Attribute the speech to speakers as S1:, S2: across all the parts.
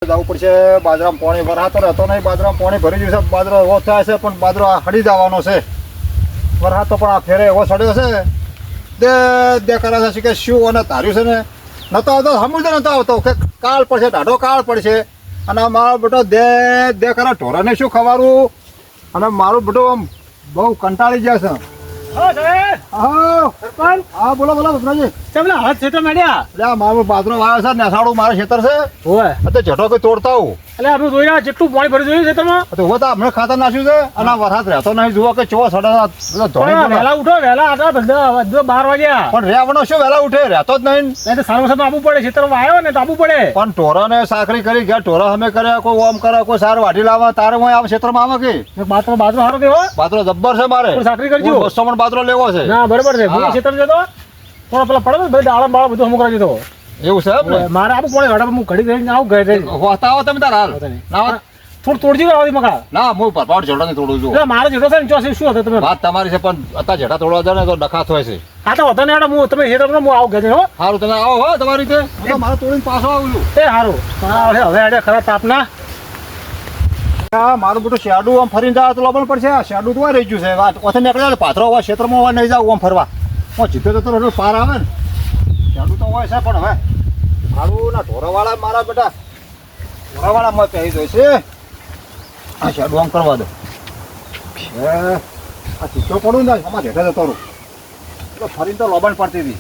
S1: જવું પડશે. બાજરામાં પાણી વરસાતો રહેતો નહીં, બાજરામાં પાણી ભરી ગયું છે, બાજરો એવો થાય છે પણ બાજરો હળી જવાનો છે. વરસાતો પણ આ ફેરે એવો સડ્યો છે દે કરે છે કે શું અને ધાર્યું છે ને નતો આવતો, સમુદ્ર નતો આવતો કે કાળ પડશે, ઢાઢો કાળ પડશે. અને મારો બેટો દે કરે ઢોરાને શું ખવારું, અને મારું બેટો આમ બહુ કંટાળી ગયા છે. હા બોલો ભદ્રાજી.
S2: હાથ છેટો મેડ્યા
S1: એટલે મારો બાજરો વાયો છે, નેસાડું મારે ખેતર છે.
S2: હોય
S1: તો જઠો કોઈ તોડતા હું
S2: એટલે આપણે જોઈ રહ્યા જેટલું પાણી ભરી જોયું ખેતરમાં
S1: તો હવે તો હમણાં ખાતર નાખ્યું છે અને વરસાદ રહેતો નહીં. જુઓ કે ચો સડા
S2: વહેલા ઉઠો વહેલા આટલા બધા 12 વાગ્યા
S1: પણ રહેવાનો શું વહેલા ઉઠે, રહેતો જ નહીં.
S2: નહીં તો સારું વરસાદ આવવું પડે, ખેતરમાં આવ્યો ને તો આવવું પડે.
S1: પણ ઢોરાને સાકરી કરી ગયા, ઢોરા અમે કરે, કોઈ ઓમ કરે, કોઈ સાર વાઢી લાવે, તારે હું આ ક્ષેત્રમાં આવે કે
S2: બાજરો સારો દેવો
S1: બાજરો જબ્બર છે મારે.
S2: સાકરી કરજો,
S1: 200 મણ બાજરો લેવો છે.
S2: ના બરોબર છે. હું ખેતર જતો થોડો પેલા પડે ભાઈ દાળમ બાળ બધું અમુક રાખી દો.
S1: એવું છે એમ ને?
S2: મારે આપવું પડે વાડા હું ઘડી જઈને આવું ઘરે
S1: હોતા આવો તમે તાર હાલ ના
S2: થોડું તોડજી આવતી મકા.
S1: ના હું પરપાડ જેઠા ને તોડું છું.
S2: એટલે મારે જેટલો છે ને ચોસી શું હતો તમે
S1: વાત તમારી છે પણ અત્યારે જેઠા તોડવા જાય ને તો ડખાત હોય છે.
S2: આ તો હતો ને હું તમે ખેતર હું આવું ઘરે હો.
S1: સારું તમે આવો હો તમારી રીતે, મારે તોડીને પાછો આવું છું.
S2: એ સારું હવે આજે ખરા તાપના
S1: હા મારું બધું શેડું આમ ફરીને જાય તો લબણ પડશે. આ શેડું તો રહી ગયું છે. વાત ઓછે નીકળ્યા પાથરો હોય ક્ષેત્રમાં હોય નહીં જાવ આમ ફરવા. હું જીતો જતો રહ્યો પાર આવે ને શેડું તો હોય છે પણ હવે મારું ના ઢોરાવાળા મારા બેટા ઢોરાવાળા માં પહેરી જાય છે. આ શેડું આમ કરવા દો. આ ચીચો પડું ને આમાં ઢેઠા જતો રહું એટલે ફરીને તો લબણ પડતી હતી.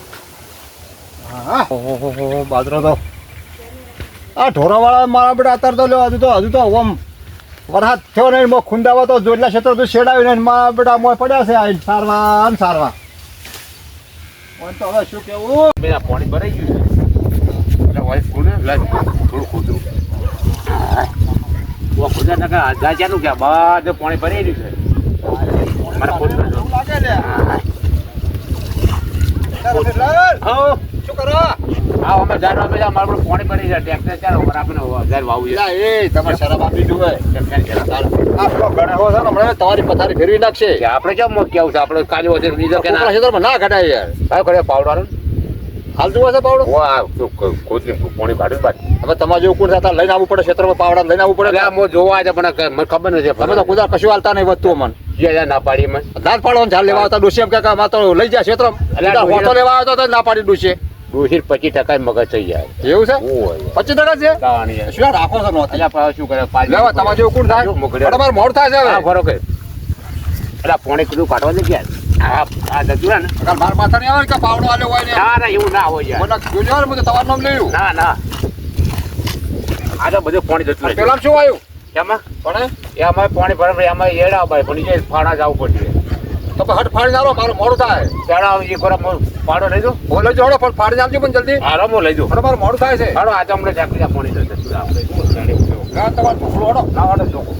S1: હા ઓહો બાજરો તો આ ઢોરાવાળા મારા બેટા અત્યારે તો લ્યો હજુ તો આમ વરસાદ થયો નહીં, મોં ખુંદાવા તો જોડલા ક્ષેત્ર તો શેડાવી નહીં, મારા બેટા મોં પડ્યા છે આઈને સારવા ને સારવા. તો હવે શું કેવું,
S2: પાણી ભરાઈ ગયું છે થોડું ખોદરું ખોદાનું ક્યાં બધું પાણી ભરાઈ રહ્યું છે. મારે ખોદરું
S1: શું કરો?
S2: હા અમે જાણવા બધા મારું પાણી ભરી જાય ટ્રેક્ટર ચાલો આપણે વાવું
S1: એ તમારે શરમ આપી જુએ. તમારી પથારી ફેરવી નાખશે.
S2: આપણે કેમ કેવું છે આપણે કાલે વધે
S1: ક્ષેત્રમાં ના ઘટાય યાર.
S2: કયો કરે પાવડર
S1: હાલ જુઓ છે પાવડો
S2: પાણી કાઢ્યું બાદ
S1: હવે તમારે જેવું કોણ થતા લઈને આવવું પડે, ક્ષેત્રમાં પાવડા લઈને આવવું પડે.
S2: જોવા છે પણ મને ખબર નથી.
S1: અમે તો કુદાર કશું હાલતા નહીં વધતું મને
S2: ના પાડી મને
S1: ના પાડો ઝાડ લેવા આવતા ડોસી એમ કે તો લઈ જાય ક્ષેત્ર હોટો લેવા આવતો તો ના પાડી ડોસી
S2: 20-25% મગજ થઈ જાય.
S1: એવું છે 25% છે. શું રાખો છો નોતી
S2: શું કરે
S1: લેવા તમારે જેવું કોણ થાય તમારે મોડ થાય છે હવે
S2: ફરો કે એટલે પાણી કીધું કાઢવા દે ગયા આ જતું ને
S1: માર માથા નહીં આવે કે પાવડો આલ્યો હોય ને.
S2: ના એવું ના હોય યાર.
S1: મને જોજો ને તમારું નામ લેવું.
S2: ના આ તો બધું પાણી જતું
S1: પેલા શું આવ્યું
S2: એમાં
S1: પણ
S2: એમાં પાણી ભરે એમાં એડા ભાઈ પણ જે ફાડા જવું પડશે
S1: તો હટ ફાડી નાખો, મારું મોડું થાય.
S2: ચાલો એ ખોરા પાડો લઈ દો
S1: બોલે જોડો પણ ફાડી નાખજો પણ જલ્દી.
S2: આરામો લઈ દો
S1: અને મારું મોડું થાય છે.
S2: હાલો આ તો હમણાં ચાકરી પાણી જશે આપણે
S1: તમારે ઢોકળો હડો ના હડો ઢોકો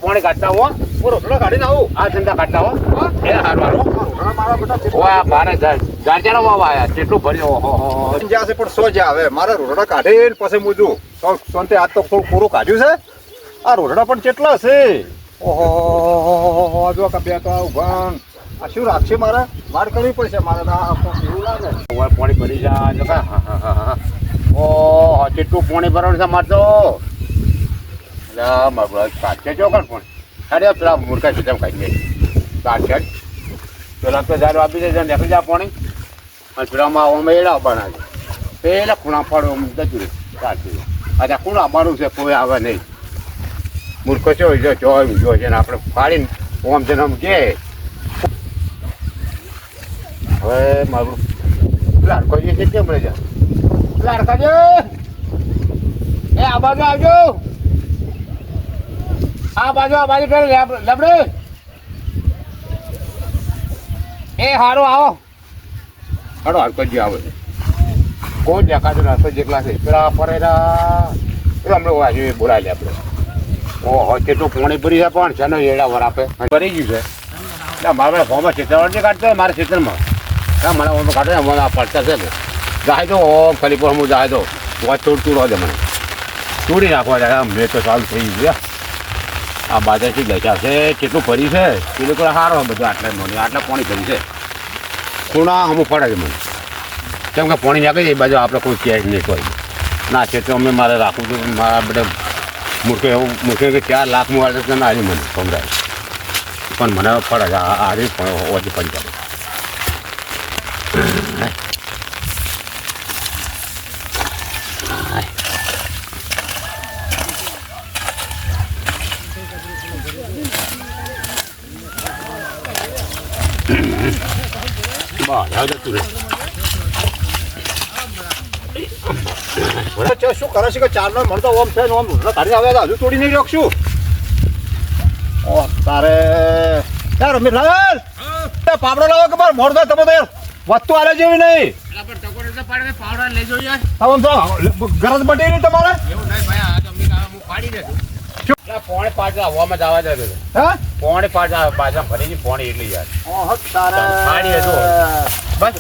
S2: પાણી કાઢતા હો
S1: કાઢીને આવું
S2: આ ધંધા કાઢતા હો એ હારું મારે ગાર્જનો વાવા આવ્યા કેટલું ભર્યું
S1: જ્યાં છે પણ સો જ્યાં હવે મારે રોટડા કાઢીને પછી મૂજું સોનતે આજ તો થોડું પૂરું કાઢ્યું છે. આ રોટડા પણ કેટલા છે ઓહો જો કે બે તો ઉભા આ શું રાખશે મારે વાડ કરવી પડશે મારે એવું લાગે
S2: પાણી ભરી જાય ઓહો કેટલું પાણી ભરવાનું છે મારે તો કાઢશે જો પણ અરે પેલા મૂર્ખા સીધા ખાઈ જાય કાઢશે પેલા તો ઝાડ આપી દે નીકળી જાય પાણી અને પેલામાં આવવામાં એડા બનાવે પેલા ખૂણા પાડો જતું રહે કાઢી અચ્છા ખૂણા આવવાનું છે કોઈ આવે નહીં મૂર્ખો છો જો છે ને આપણે ફાડીને ઓમ છે ને આમ કે હવે મારું લાડકો જે છે કેમ રહે છે લાડકા છે એ આ બાજુ આવજો આ બાજુ પેલું લેબડે એ હારો આવો હાડો હાડકો જે આવે છે કોઈ દેખાતો રસ્તો જેટલા છે પેલા ફરેરા એ હમણાં આજે બોલાવી લે આપણે ઓહો કેટલું પાણી ભરી છે પણ છે ને એડા વર આપે ભરી ગયું છે એટલે મારે ફોર્મમાં ખેતર જે કાઢતો હોય મારા ખેતરમાં હા મને ઓમ કાઢે મને આ પડતા છે ને જાય તો ઓમ ખાલી પર હું જાય તો વાત તોડતું રહે મને તોડી નાખવા જાય મેં તો ચાલુ થઈ ગયું આ બાજાથી દશા છે કેટલું ભરી છે એ લોકો સારો બધું આટલા પાણી ભરી છે ખૂણા અમુક પડે છે મને કેમ કે પાણી નાખે એ બાજુ આપણે કોઈ કેશ નહીં કોઈ ના છે તો અમે મારે રાખવું છું મારા બધા મૂર્ખે એવું મૂર્ખે કે 4 લાખ મળે તો ના મને સમજાય પણ મને પડે છે આજે પણ ઓછી પડી જાય
S1: શું કરે છે કે ચારનો મને તો ઓમ છે ને ઓમ કાઢી આવે તો હજુ તોડી નહીં રાખશું ઓ તારે યાર રમેશલાલ પાવડો લાવો કે મારે મોડ થાય તમે તો યાર વસ્તુ આલે જેવી નહીં ગરજ બટી નહીં તમારે
S2: પોણે પાંચ હવામાં જવા દે
S1: હા
S2: પોણે પાંચ બાજુ ભરી પોણી એટલી યાર
S1: તારે
S2: પાડી દો બસ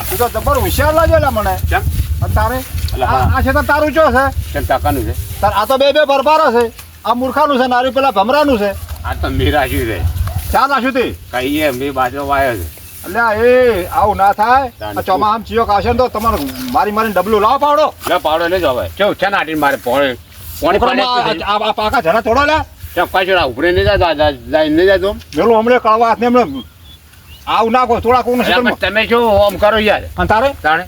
S1: તું તો જબર હોશિયાર લાગે મને
S2: કેમ
S1: અને તારે
S2: હા.
S1: આ છે તો તારું ચો છે
S2: કેમ ટકાનું છે
S1: તાર આ તો બે બરબાર છે આ મૂર્ખાનું છે નારી પેલા ભમરાનું છે
S2: આ તો મીરાશ્યું છે
S1: ચાલ નાશું તે
S2: કહીએ મેં બાજુ વાયો છે
S1: એટલે એ આવું ના થાય આ ચોમા આમ ચિયોક આવશે ને તો તમારે મારીને ડબલું લાવો પાવડો
S2: લે પાવડો લઈ જાવ હવે કેવું છે નાટીને મારે પોણી
S1: આ પાકા જરા થોડો લે
S2: કેમ કઈ ઉપરે નહીં જાય નહીં જાય તું
S1: પેલું હમણાં કળવા હાથને હમણાં આવું નાખો થોડા કોણ
S2: તમે શું ઓમ કરો યાર
S1: અને તારે
S2: તાણે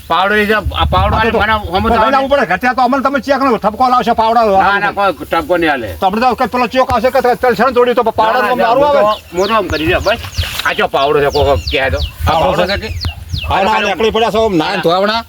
S2: પાવડો લઈ જાવ આ પાવડો
S1: લઈ લાવવું પડે ઘટ્યા તો અમને તમે ચેક ઠપકો લાવશે પાવડા
S2: ના ના કોઈ ટપકો નહીં હાલે
S1: તો આપણે તો પેલો ચોક આવશે કે તેલ છે ને થોડી તો પાવડા મારું આવે
S2: હું તો આમ કરી દે બસ આ ચો પાવડો છે કોઈ કહે તો આ પાવડો છે કે
S1: આવડા નીકળી પડ્યા છો ના ધોવણા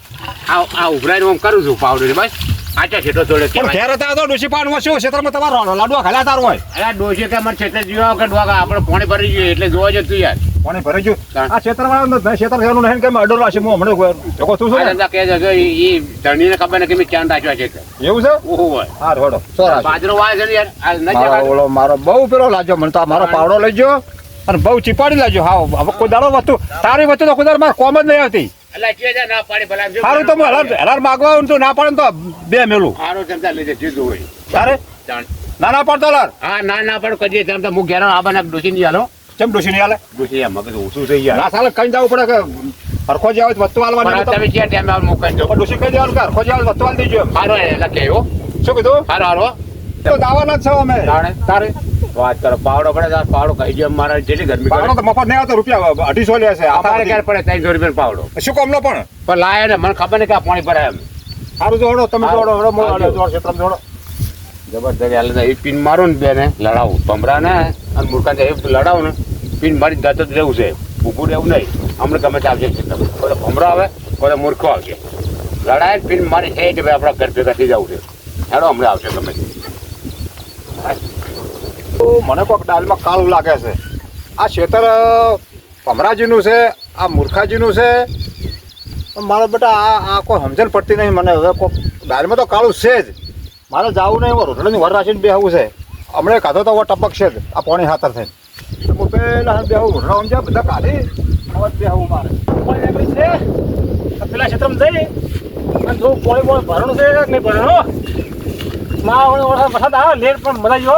S2: આ ઉભરાઈને હું કરું છું પાવડો બસ આચા છેટો થોડે
S1: પણ ઘેર હતા તો ડોસી પાડમાં શું ક્ષેત્રમાં તમારો લાડવા ખાલ્યા તાર હોય
S2: અરે ડોસી કે મને છેટે જીવા કે ડોગા આપણે પાણી ભરી જોઈએ એટલે જોવા જતું યાર
S1: પાણી ભરી ગયું આ ક્ષેત્રમાં ક્ષેત્ર થયેલું નહીં કે અડર હશે હું હમણાં જોકો તું શું
S2: આ કે છે એ ધણીને ખબર ને કે મેં ચાંદ રાખ્યો છે
S1: એવું છે
S2: ઓહો હોય
S1: હા રોડો સોરા
S2: બાજરો વાય છે ને યાર આ નજર
S1: ઓલો મારો બહુ પેલો લાગ્યો મને તો મારો પાવડો લઈ ગયો અને બહુ ચીપાડી લાગ્યો હા હવે કોઈ દાડો વસ્તુ તારી વસ્તુ તો કોઈ દાડો મારે કોમ જ નહીં આવતી
S2: એટલે કે છે ના પાડી ભલા
S1: સારું તો હલાર માગવા તો ના પડે તો બે મેલું
S2: સારું ચમચા લઈ જીધું હોય
S1: તારે ના ના પડતો હલાર
S2: હા ના ના પણ કદી ચમચા હું ઘેર આ બને ડોસી નહીં હાલો
S1: કેમ ડોસી નહીં હાલે
S2: ડોસી મગજ ઓછું થઈ ગયા
S1: ના સાલે કઈ જવું પડે કે હરખો જે આવે તો વસ્તુ હાલવાની
S2: તમે ક્યાં ટાઈમ આવે મોકલી દો
S1: ડોસી કઈ દેવાનું કે હરખો જે આવે વસ્તુ હાલ દેજો એમ
S2: સારો એટલે કેવો
S1: શું કીધું
S2: સારો હારો
S1: તો દાવાના જ છો અમે તારે
S2: વાત કરો પાવડો પડે તો પાવડો કહી દે મારા જેટલી ગરમી
S1: પાવડો તો મફત નહીં આવતો રૂપિયા 250 લે છે
S2: અમારે ક્યારે પડે 300 રૂપિયા પાવડો
S1: શું કામનો પણ
S2: લાયા ને મને ખબર નહીં કે આ પાણી ભરાય એમ
S1: સારું જોડો તમે જોડો હડો મોડો જોડો ક્ષેત્ર જોડો
S2: જબરદસ્ત એટલે એ પિન મારો ને બેને લડાવું ભમરા ને અને મૂર્ખા ને એ લડાવું ને પિન મારી જતો જ રહેવું છે ઊભું રહેવું નહીં હમણાં ગમે તે આવશે કોઈ ભમરો આવે કોઈ મૂર્ખો આવશે લડાય ને પિન મારી છે કે ભાઈ આપણા ઘર ભેગા થઈ જવું છે હેડો હમણાં આવશે ગમે તે
S1: મને કોઈક ડાલમાં કાળું લાગે છે આ ખેતર ભમરાજીનું છે આ મૂર્ખાજીનું છે મારા બેટા આ કોઈ સમજણ પડતી નહીં મને હવે કોઈ ડાલમાં તો કાળું છે જ મારે જવું નહીં રોટલાની વર રાખીને બેહવું છે હમણાં કાઢો તો ટપક છે જ આ પાણી હાથર થઈને હું પેલા બેહવું રોટલા સમજ્યા બધા કાઢી હવે બેહવું મારે પાણી છે પેલા ક્ષેત્રમાં જઈ અને જો પાણી ભરવાનું છે કે નહીં ભરવાનું મારા વરસાદ આવે લેટ પણ બધા જો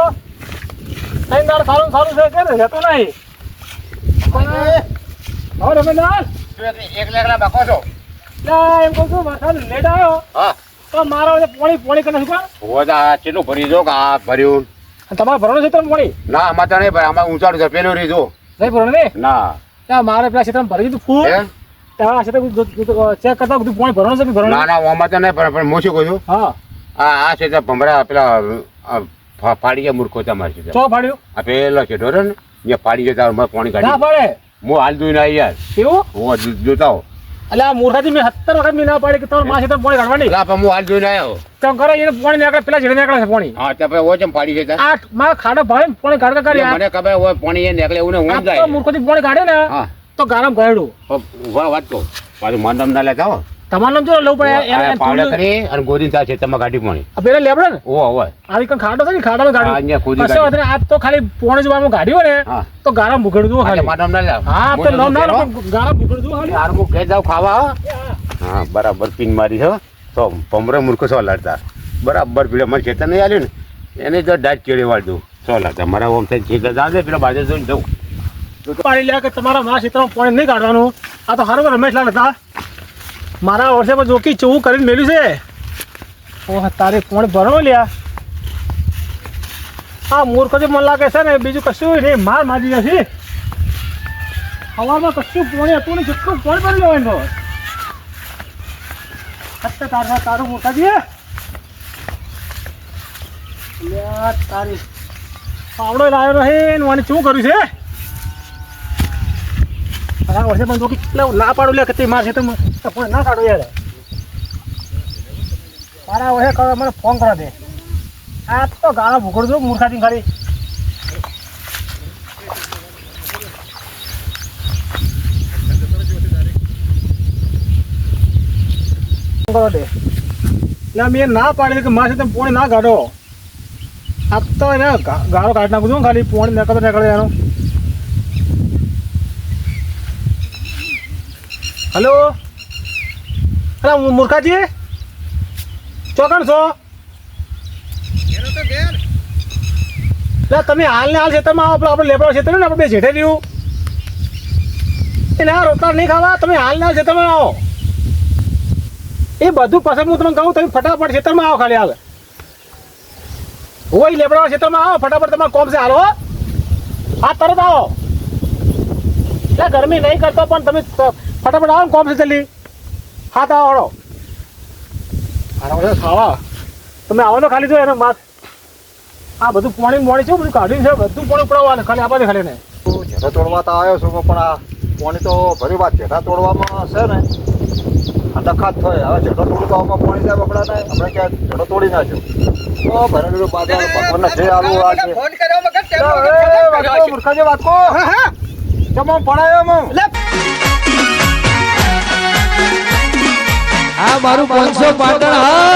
S1: કઈ દાડ સારું છે કે ને જતું નહીં હવે રમેશલાલ
S2: એક લેકડા બાકો છો
S1: એમ કહું છું વરસાદ લેટ આવ્યો
S2: હા
S1: તો મારા પાણી કરે શું
S2: હોદા કેટલું ભરી જો કે આ ભર્યું
S1: તમારે ભરવાનું છે તમે પાણી
S2: ના આમાં તો નહીં ભાઈ આમાં ઊંચાડું છે પેલું રીજો
S1: નહીં ભરવાનું ને
S2: ના
S1: ત્યાં મારે પેલા ક્ષેત્રમાં ભરી દીધું ફૂલ
S2: હે?
S1: ત્યાં આ ક્ષેત્ર ચેક કરતા બધું પાણી ભરવાનું છે કે ભરવાનું
S2: ના ના આમાં તો નહીં પણ હું શું કહું છું
S1: હા
S2: આ છે ભમરા પેલા ફાડી ગયા મૂર્ખો તમારે છે
S1: ચો ફાડ્યું
S2: આ પેલો છે ઢોરે ને ત્યાં ફાડી ગયા તારું પાણી
S1: ના
S2: કાઢી
S1: પાડે
S2: હું હાલ જોઈને આવી યાર
S1: એવું
S2: હું જોતા હો
S1: એટલે આ મૂર્ખાજી મેં 70 વખત મેં ના પાડી કે તમારે માં ક્ષેત્ર પાણી કાઢવાની
S2: એટલે પણ હું હાલ જોઈને આવ્યો
S1: કેમ કરે એને પાણી નીકળે પેલા જેડે નીકળે છે પાણી
S2: હા ત્યાં પછી ઓછમ ફાડી ગયા
S1: આ માં ખાડો ભાઈ પાણી કાઢકા કરી
S2: મને ખબર હોય પાણી એ નીકળે એવું ને હું
S1: આ
S2: જાય
S1: તો મૂર્ખાજી પાણી કાઢે ને
S2: હા
S1: તો ગારામ ગાયડું
S2: ઉભા વાત કહું પાછું મન નામ ના લેતા હો
S1: તમારું નામ જો લઉં પડે
S2: પાવડા કરી અને ગોરી થાય છે તમે ગાડી પાણી
S1: પેલા લેબડે ને
S2: ઓ હોય
S1: આવી કઈ ખાડો છે ને ખાડામાં
S2: હા,
S1: ગાડી
S2: અહીંયા ખોદી
S1: કશો વાંધો નહીં. આ તો ખાલી પોણે જવાનું ગાડી હોય ને
S2: હા
S1: તો ગારા મુકડ દઉં ખાલી
S2: મારું નામ ના લે
S1: હા તો નામ ના ગારા મુકડ દઉં ખાલી
S2: યાર હું કહી જાઉં ખાવા હો. હા બરાબર પિન મારી છે હો. તો ભમરો મૂર્ખો સો લડતા બરાબર પેલા મને ખેતર નહીં આવ્યું ને એને તો દાંત ચેડી વાળ દઉં સો લડતા મારા ઓમ થઈ ખેતર જાવ દે પેલા બાજુ જોઈને જવું
S1: પાણી લે કે તમારા મારા ક્ષેત્રમાં પાણી નહીં કાઢવાનું
S3: આ તો સારું રમેશ લાલ હતા મારા વર્ષે પણ જોકી ચવું કરીને મેલ્યું છે ઓહ તારે કોણ ભરો લ્યા આ મૂર્ખ જે મને લાગે છે ને બીજું કશું નહીં માર મારી નથી હવામાં કશું પોણી હતું ને જેટલું પોણી ભરી લેવાનું તારું મૂર્ખાજી તારી પાવડો લાવ્યો નહીં ને મને શું કર્યું છે આ વર્ષે પણ જોકી કેટલા ના પાડું લે કે માર છે તો પણ ના કાઢો યાર તારા વર્ષે કરો મને ફોન કરવા દે આ તો ગાળો ભૂગડજો મૂર્ખાથી ખાલી કરો દે એટલે મેં ના પાડી કે મારે તમે પોણી ના કાઢો આ તો એને ગાળો કાઢી નાખું છું ખાલી પોણી નીકળે એનો હલો અરે મૂર્ખાજી ચોકણ છો એટલે તમે હાલ ને હાલ ખેતરમાં આવો આપણે લેબડો ખેતર ને આપણે બે જેઠે રહ્યું એટલે આ રોટલા નહીં ખાવા તમે હાલ ને હાલ ખેતરમાં આવો એ બધું પસંદ હું તમને કહું તમે ફટાફટ ખેતરમાં આવો ખાલી હાલ હોય લેબડા ખેતરમાં આવો ફટાફટ તમારે કોમ છે હાલો હા તરત આવો એટલે ગરમી નહીં કરતો પણ તમે ફટાફટ આવો ને કોમ છે જલ્દી હા તો આવો ખાવા તમે આવો તો ખાલી જો એને માસ આ બધું પાણી મોણી છે બધું કાઢ્યું છે બધું પાણી ઉપડાવવાનું ખાલી આપવા દે ખાલી ને
S1: જેઠા તોડવા તો આવ્યો છું પણ આ પાણી તો ભરી વાત જેઠા તોડવામાં છે ને આ ડખાત થાય હવે જેઠો તોડું તો આમાં પાણી જાય બગડા ને આપણે ક્યાં જેઠો તોડી નાખ્યો તો ભરેલું બાજુ ભગવાનને જે આલું આજે મૂર્ખાજી વાત કો ચમો પડાયો મો
S4: આ મારું 500 પાટણ હા